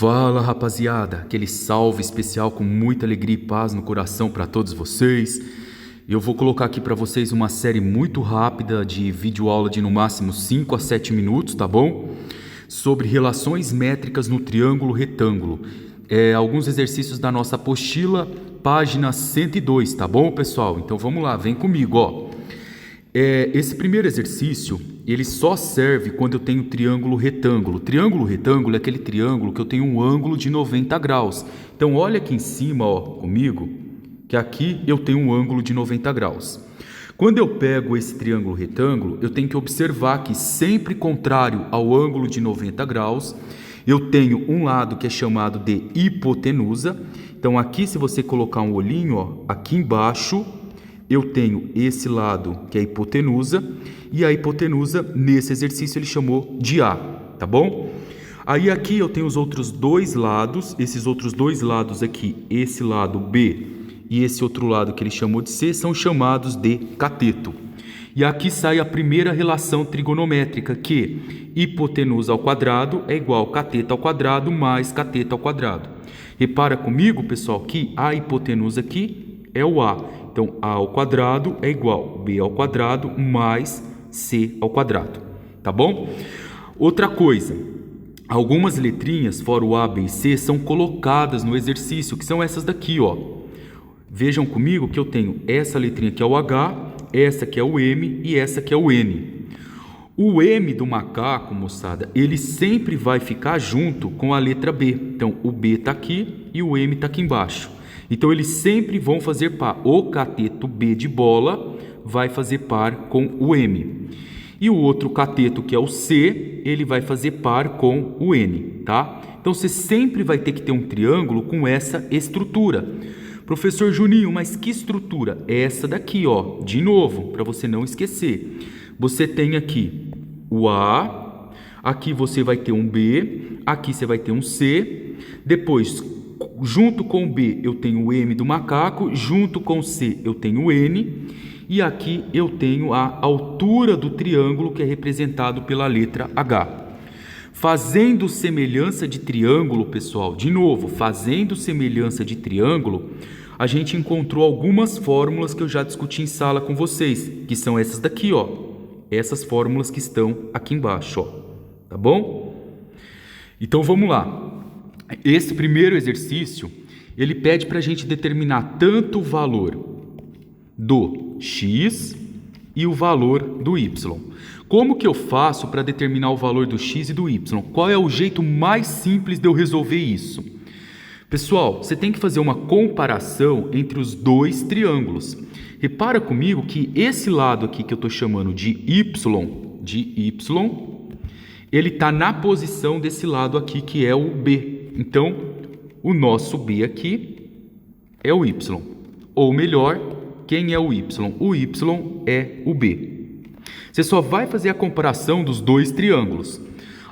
Fala, rapaziada, aquele salve especial com muita alegria e paz no coração para todos vocês. Eu vou colocar aqui para vocês uma série muito rápida de videoaula de no máximo 5 a 7 minutos, tá bom? Sobre relações métricas no triângulo retângulo. Alguns exercícios da nossa apostila, página 102, tá bom, pessoal? Então vamos lá, vem comigo, ó. Esse primeiro exercício, ele só serve quando eu tenho triângulo retângulo. Triângulo retângulo é aquele triângulo que eu tenho um ângulo de 90 graus. Então olha aqui em cima, ó, comigo, que aqui eu tenho um ângulo de 90 graus. Quando eu pego esse triângulo retângulo, eu tenho que observar que sempre contrário ao ângulo de 90 graus, eu tenho um lado que é chamado de hipotenusa. Então aqui, se você colocar um olhinho, ó, aqui embaixo, eu tenho esse lado que é a hipotenusa, e a hipotenusa, nesse exercício, ele chamou de A, tá bom? Aí aqui eu tenho os outros dois lados, esses outros dois lados aqui, esse lado B e esse outro lado que ele chamou de C, são chamados de cateto. E aqui sai a primeira relação trigonométrica, que hipotenusa ao quadrado é igual a cateto ao quadrado mais cateto ao quadrado. Repara comigo, pessoal, que a hipotenusa aqui é o A. Então, A ao quadrado é igual a B ao quadrado mais C ao quadrado, tá bom? Outra coisa, algumas letrinhas, fora o A, B e C, são colocadas no exercício, que são essas daqui, ó. Vejam comigo que eu tenho essa letrinha que é o H, essa que é o M e essa que é o N. O M do macaco, moçada, ele sempre vai ficar junto com a letra B. Então, o B está aqui e o M está aqui embaixo. Então, eles sempre vão fazer par. O cateto B de bola vai fazer par com o M. E o outro cateto, que é o C, ele vai fazer par com o N, tá? Então, você sempre vai ter que ter um triângulo com essa estrutura. Professor Juninho, mas que estrutura? Essa daqui, ó. De novo, para você não esquecer. Você tem aqui o A, aqui você vai ter um B, aqui você vai ter um C, depois, junto com o B eu tenho o M do macaco, junto com o C eu tenho o N, e aqui eu tenho a altura do triângulo, que é representado pela letra H. Fazendo semelhança de triângulo, pessoal, de novo, fazendo semelhança de triângulo, a gente encontrou algumas fórmulas que eu já discuti em sala com vocês, que são essas daqui, ó. Essas fórmulas que estão aqui embaixo, ó. Tá bom? Então vamos lá. Esse primeiro exercício, ele pede para a gente determinar tanto o valor do x e o valor do y. Como que eu faço para determinar o valor do x e do y? Qual é o jeito mais simples de eu resolver isso? Pessoal, você tem que fazer uma comparação entre os dois triângulos. Repara comigo que esse lado aqui que eu estou chamando de y, ele está na posição desse lado aqui que é o B. Então, o nosso B aqui é o y. Ou melhor, quem é o y? O y é o B. Você só vai fazer a comparação dos dois triângulos.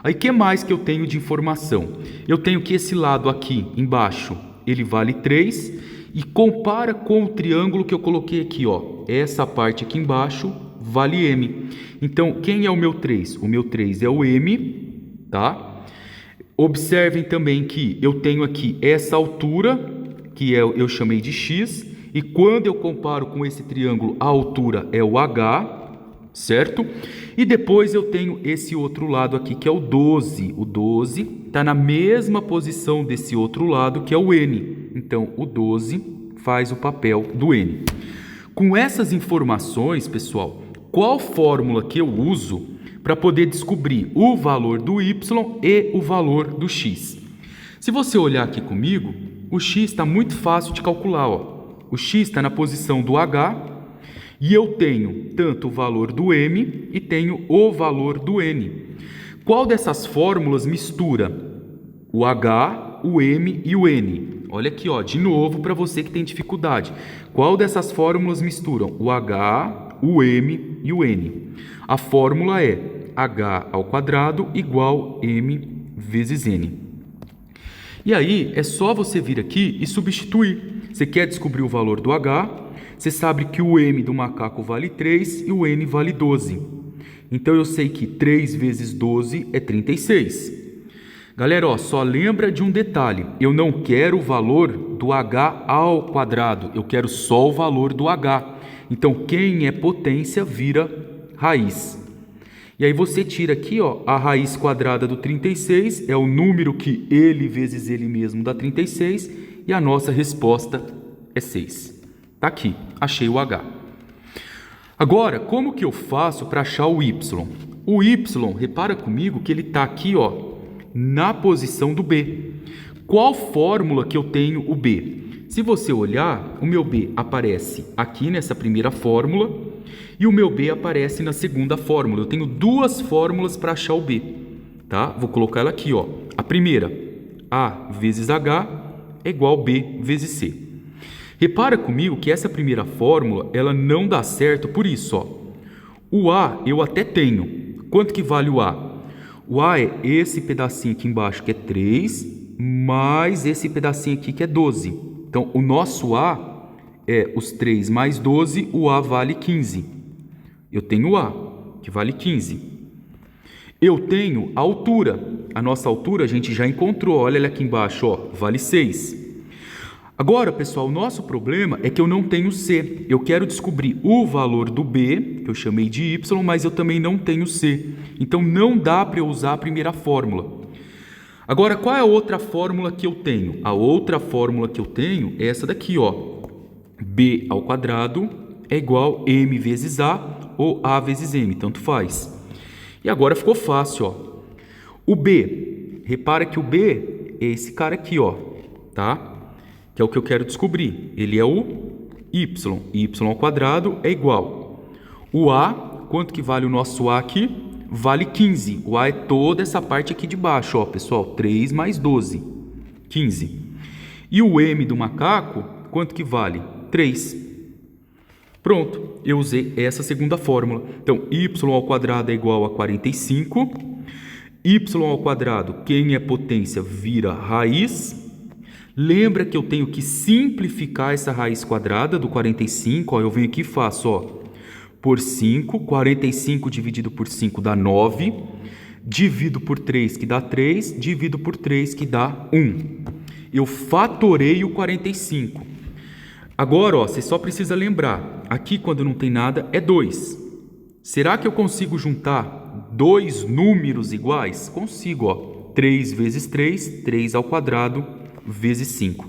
Aí, o que mais que eu tenho de informação? Eu tenho que esse lado aqui embaixo, ele vale 3, e compara com o triângulo que eu coloquei aqui, ó. Essa parte aqui embaixo vale M. Então, quem é o meu 3? O meu 3 é o M, tá? Observem também que eu tenho aqui essa altura, que eu chamei de X, e quando eu comparo com esse triângulo, a altura é o H, certo? E depois eu tenho esse outro lado aqui, que é o 12. O 12 está na mesma posição desse outro lado, que é o N. Então, o 12 faz o papel do N. Com essas informações, pessoal, qual fórmula que eu uso para poder descobrir o valor do Y e o valor do X? Se você olhar aqui comigo, o X está muito fácil de calcular, ó. O X está na posição do H, e eu tenho tanto o valor do M e tenho o valor do N. Qual dessas fórmulas mistura o H, o M e o N? Olha aqui, ó, de novo para você que tem dificuldade. Qual dessas fórmulas misturam o H, o M e o N? A fórmula é H ao quadrado igual M vezes N. E aí é só você vir aqui e substituir. Você quer descobrir o valor do H? Você sabe que o M do macaco vale 3 e o N vale 12. Então, eu sei que 3 vezes 12 é 36. Galera, ó, só lembra de um detalhe. Eu não quero o valor do h ao quadrado. Eu quero só o valor do h. Então, quem é potência vira raiz. E aí você tira aqui, ó, a raiz quadrada do 36. É o número que ele vezes ele mesmo dá 36. E a nossa resposta é 6. Tá aqui. Achei o h. Agora, como que eu faço para achar o y? O y, repara comigo que ele está aqui, ó, na posição do b. Qual fórmula que eu tenho o b? Se você olhar, o meu b aparece aqui nessa primeira fórmula e o meu b aparece na segunda fórmula. Eu tenho duas fórmulas para achar o b, tá? Vou colocar ela aqui, ó. A primeira, a vezes h é igual a b vezes c. Repara comigo que essa primeira fórmula, ela não dá certo por isso, ó. O a eu até tenho. Quanto que vale o a? O a é esse pedacinho aqui embaixo que é 3, mais esse pedacinho aqui que é 12. Então, o nosso a é os 3 mais 12, o a vale 15. Eu tenho o a, que vale 15. Eu tenho a altura. A nossa altura a gente já encontrou. Olha ela aqui embaixo, ó, vale 6. Agora, pessoal, o nosso problema é que eu não tenho C. Eu quero descobrir o valor do B, que eu chamei de Y, mas eu também não tenho C. Então, não dá para eu usar a primeira fórmula. Agora, qual é a outra fórmula que eu tenho? A outra fórmula que eu tenho é essa daqui, ó. B ao quadrado é igual a M vezes A ou A vezes M, tanto faz. E agora ficou fácil, ó. O B, repara que o B é esse cara aqui, ó, tá? Que é o que eu quero descobrir. Ele é o y. Y ao quadrado é igual. O a, quanto que vale o nosso a aqui? Vale 15. O a é toda essa parte aqui de baixo, ó, pessoal. 3 mais 12. 15. E o m do macaco, quanto que vale? 3. Pronto. Eu usei essa segunda fórmula. Então, y ao quadrado é igual a 45. Y ao quadrado, quem é potência, vira raiz. Lembra que eu tenho que simplificar essa raiz quadrada do 45, ó, eu venho aqui e faço, ó, por 5, 45 dividido por 5 dá 9, divido por 3 que dá 3, divido por 3 que dá 1. Eu fatorei o 45. Agora, ó, você só precisa lembrar, aqui quando não tem nada é 2. Será que eu consigo juntar dois números iguais? Consigo, ó, 3 vezes 3, 3 ao quadrado, vezes 5.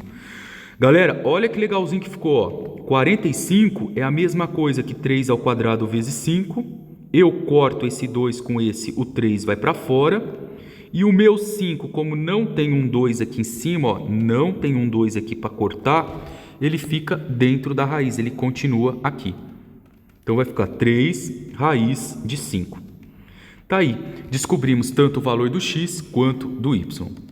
Galera, olha que legalzinho que ficou, ó. 45 é a mesma coisa que 3 ao quadrado vezes 5. Eu corto esse 2 com esse, o 3 vai para fora. E o meu 5, como não tem um 2 aqui em cima, ó, não tem um 2 aqui para cortar, ele fica dentro da raiz, ele continua aqui. Então vai ficar 3 raiz de 5. Tá aí, descobrimos tanto o valor do x quanto do y.